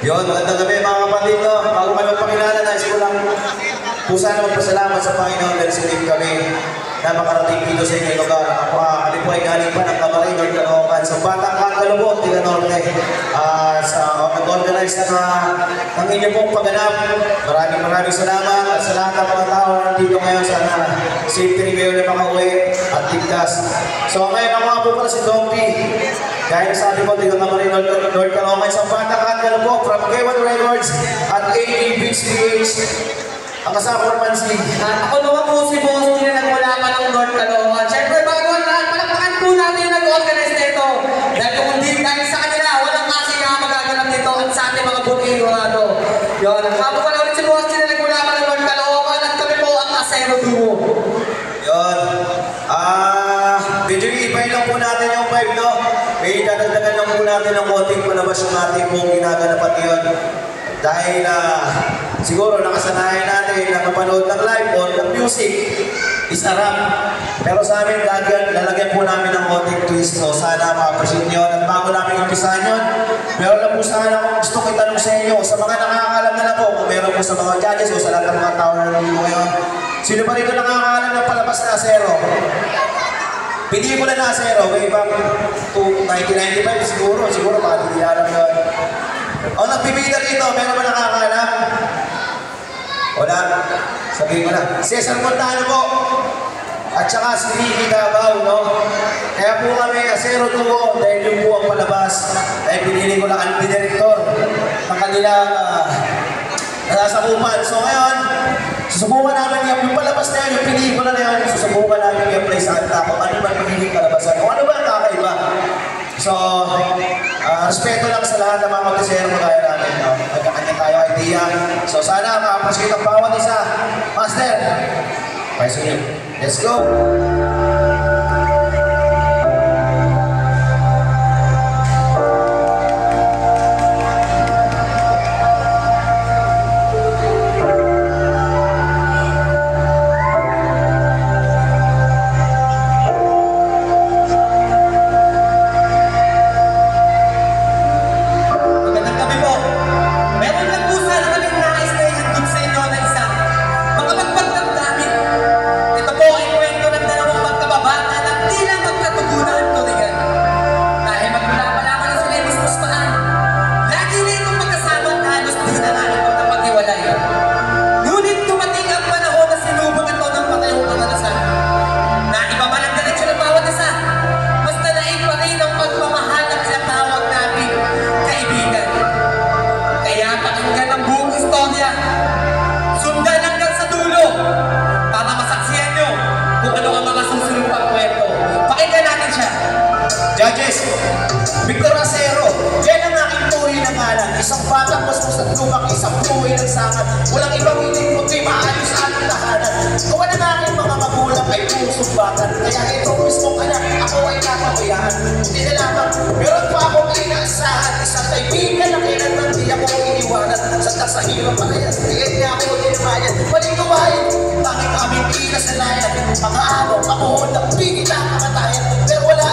Yun, magandang gabi mga kapatid, no? Bago kayo magpakilala, nais ko lang po sana magpasalamat sa Panginoon dahil silip kami na makarating dito sa inyong lugar. Kami po ay galing pa ng Cabaret, North Caloocan. Sa Batang Kalubot, Tiga Norte, nag-organize ng inyong pong pagganap. Maraming salamat at sa lahat ng mga tao na nandito ngayon. Sana safety rin kayo na makauwi at ligtas. So ngayon ako nga po pala si Dompi. Dahil sabi ko, Tiga Cabaret, North Caloocan, sa Batang Kalubot, from K1 Records at AD Beats PH. Ang kasama ko naman si... Ako naman po si Boss Tina nagmula pa ng North Caloocan. Siyempre, bago ang lahat, palakpakan po natin yung nag-organize nito. Dahil kung hindi dahil sa kanila, walang kasiyahan magaganap nito at sa ating mga butino ano. Yun, ako pala ulit si Boss Tina nagmula pa ng North Caloocan at kami po ang Acero Duo. Yun. Medyo i-file lang po natin yung 5, no? May dadagdagan lang po natin ng konting palabas yung ating pong ginaganapan yun. Dahil siguro nakasanayan natin na mapanood ng live or ng music is a rap. Pero sa amin, lalagyan po namin ng konting twist. So sana ma-appreciate nyo. At bago namin umpisahan yun, meron lang po sana kung gusto ko itanong sa inyo. Sa mga nakakaalam na po, kung meron po sa mga judges o sa lahat ng mga tao na nandito ngayon, sino ba rito nakakaalam ng palabas na Acero? Pelikula na Acero, way back to 1995 siguro baka hindi alam yun. O nagbibida rito, meron ba nakakaalam? Wala. Sabihin ko na. Cesar Montano po. At saka si Ricky Davao, no? Kaya po kami, Acero Duo, dahil yung po ang palabas. Dahil pinili ko lang ang direktor ng kanilang nasasakupan. So ngayon, susubukan namin yung palabas na yun, yung pelikula na yun, susubukan namin i-apply sa kanta kung ano ba magiging kalabasan. Kung ano ba ang kakaiba. So, respeto lang sa lahat ng mga mag-asero magaya namin. No? Magkakanya tayo idea. So, sana ma-appreciate ang bawat isa. Master, let's go! Judges, Victor Acero, yan ang aking tuloy na ngalan. Isang batang bastos at lubak, isang tuloy ng sangat. Walang ibang hindi kundi maayos sa ating tahanan. Gawa ng aking mga magulang ay puro sumbatan. Kaya ito mismong anak, ako ay napabayaan. Hindi na lamang, meron pa akong inaasahan. Isang kaibigan na kailanman di ako iniwanan. Sa hirap palayas, diyan niya ako tinabayan. Waling gawain, tanging aming pinasalayan. Mga araw, ako ng pigil ang kamatayan. Pero wala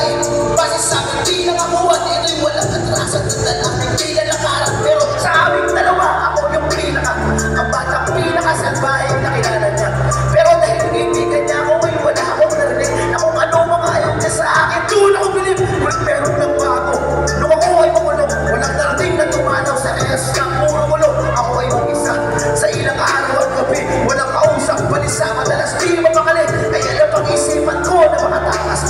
base sa akin, di lang ako at ito'y walang atrasan. Tandaan aking di na lakaran. Pero sa aming dalawa, ako yung pinaka. Ang batang pinakasalbahe na kilala niya. Pero dahil kaibigan niya ako, ay wala akong narinig. Na kung ano mga ayaw niya sa akin, doon ako bilib. Meron lang ba ako? Nung ako ay makulong, walang narating na tumanaw sa S. Ang puro kulong, ako ay mag-isa. Sa ilang araw at gabi, walang kausap, balisa, madalas di mapakali. Kaya lang pag-isipan ko na makatakas.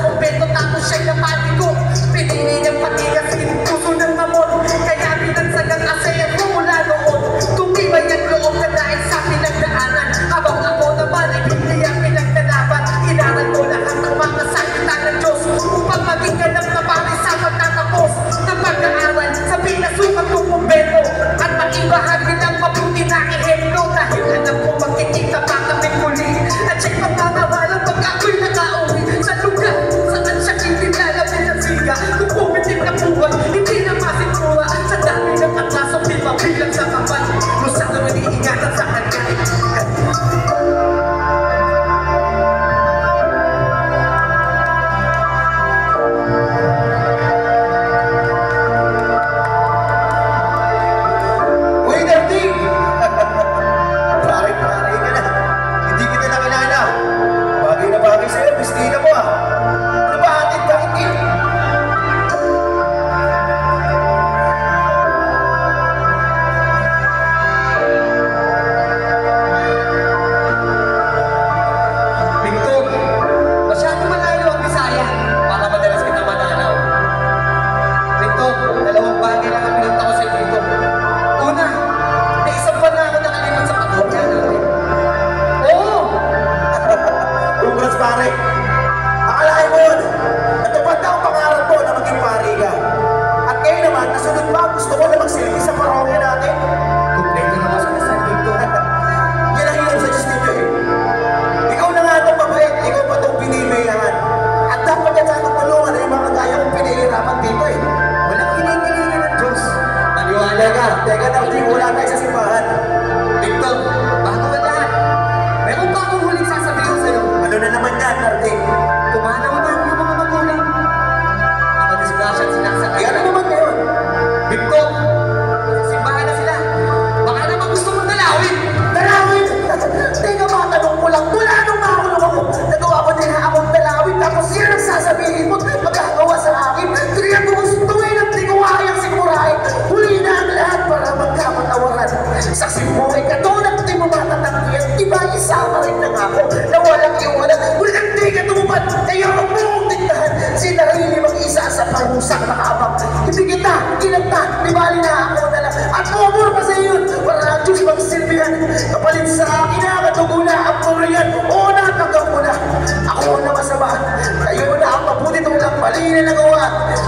kumpento tapos siya'y napati ko. Pinili niyang patigasin, puso ng mamon. Kaya binansagang asayang ko mula noon. Tumibay ang loob na dahil sa pinagdaanan. Habang ako naman ay hindi ang pinaglalaban. Inaral ko lahat ng mga salita ng Diyos upang maging ganap na pari sa pagtatapos ng pag-aaral sa pinasukan kong kumbento. At maibahagi ng mabuti na ehemplo dahil alam ko magkikita pa kami muli. At siya'y magmamahalang pag ako'y nakauwi sa lugar saan siya kinilalamin ng siga. Kung pumitin na buwan, hindi na masikura sa dami ng atraso, di mabilang sa kapal. Kung saan naman iingatan sa kanya. Uy, Darting! Pare ka na. Hindi kita nakilala. Bagay na bagay sa'yo, bestida mo ah. Ano ba atin ba hindi? Victor, masyado malayo ang Bisaya para madalas kita mananaw. Victor, dalawang bagay lang ang pinunta ko sa'yo dito. Una, na isang buwan na ako nakalimutan sa pagkakita natin. Oo! Congrats pare. Akalain mo yun. Natupad na ang pangarap mo na maging pare ka. At ngayon naman, nasunod pa, gusto ko na magsilbi sa parokya natin. Kompleto naman sa kasal, Victor. Yan ang hirap sa Diyos ninyo eh. Ikaw na nga itong mabait, ikaw pa itong pinimayahan. At dapat yan sana tulungan na yung mga kaya kong pinahihirapan dito eh. Walang kinikilingan ng Diyos. Maniwala ka. Teka na, hindi wala tayo sa simbahan. Victor, bago ang lahat, meron pa akong huling sasabihin sa'yo. Ano na naman yan, Darting? Tumanaw na ang iyong mga magulang. Mga disgrasya at sinasakay. Ano naman ngayon? Victor, nasa simbahan na sila. Baka naman gusto mong dalawin. Dalawin! Teka, matanong ko lang, mula nung makulong ako, nagawa ko din na akong dalawin, tapos yan ang sasabihin mo, magagawa sa akin. Kaya gustuin at di ko kayang sigurahin. Huli na ang lahat para magkapatawaran. Sa simbuhay ka doon at di mo matatanggihan, di ba isama rin lang ako na walang iwanan. Kung di ka tumupad, kaya huwag mo kong diktahan. Sinarili mag-isa sa parusang nakabang. Hindi kita, kinagta, di bali na ako na lang. At umur pa sa iyo, para ang Diyos magsilbihan. Kapalit sa akin na, katugo na ang puriyan. O natanggap mo na, ako na masama. Kayo na ang mabuti itong lang mali na nagawa.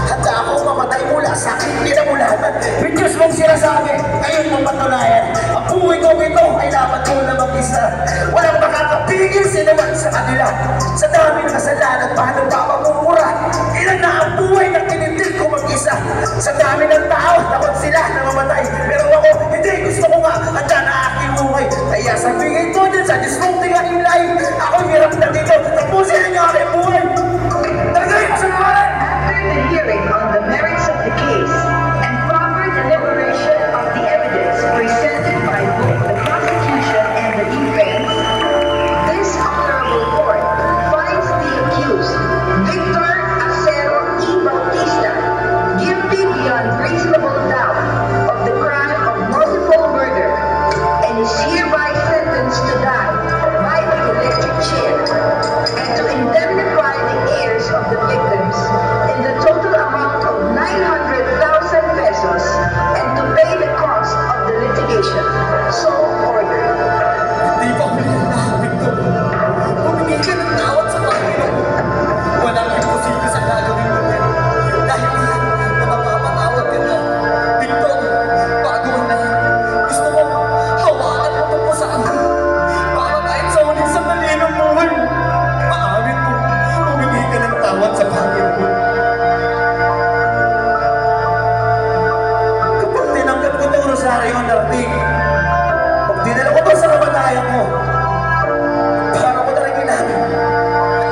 Handa ako mamatay mula sa aking pinamulaman. With Diyos mong sinasabi, ngayon mong patunayan. Ang buhay ko ito ay dapat ko na mag-isa. Walang makakapigil sinaman sa kanila. Sa dami ng kasalanan, paano ba mamumura? Ilan na ang buhay na tinindig ko mag-isa. Sa dami ng tao, takot sila na mamatay. Pero ako, hindi, gusto ko nga, handa na aking buhay. Kaya sabihin ko dyan sa Diyos mong tingahilay. Ako hirap na dito, tapusin ang aking buhay. Tagay mo sa ngalan! After the hearing on the merits of the case and proper deliberation of the evidence presented by both the prosecution and the defense, this honorable court finds the accused, Victor Acero E. Bautista, guilty beyond reasonable doubt of the crime of multiple murder and is hereby sentenced to die by the electric chair and to indemnify the heirs of the victims in the total amount of 900,000 pesos and to pay the cost of the litigation. So ordered. Di pa huli na, Victor. Bumigay ka ng tawad sa Panginoon. Walang imposible sa gagawin mo yan. Dahil yan, na mapapatawad ka na. Victor, bago ang lahat, gusto mo, hawakan mo itong pusahan. Para kahit sa ulit sandali ng buhay mo, maamin mo, bumigay ka ng tawad sa Panginoon. Kapag tinanggap ko itong rosaryo, Darting, pag dinala ko ito sa kamatayan mo, para ko na rin ginamit.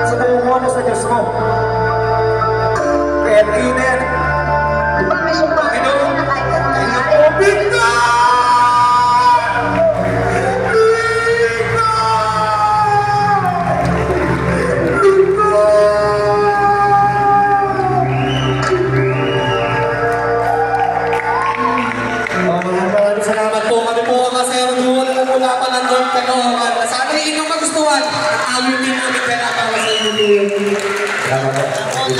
Sumuha mo sa Diyos mo. Kaya tingin na yan. Di ba may sumpa na kahit anong nangyari? Oh, Victor! Maraming salamat po. Kami po ang kasayang duwan ng nagulapan ng North Caloocan. Sana inyong magustuhan. Ayaw din namin kaya para sa inyo. Salamat po.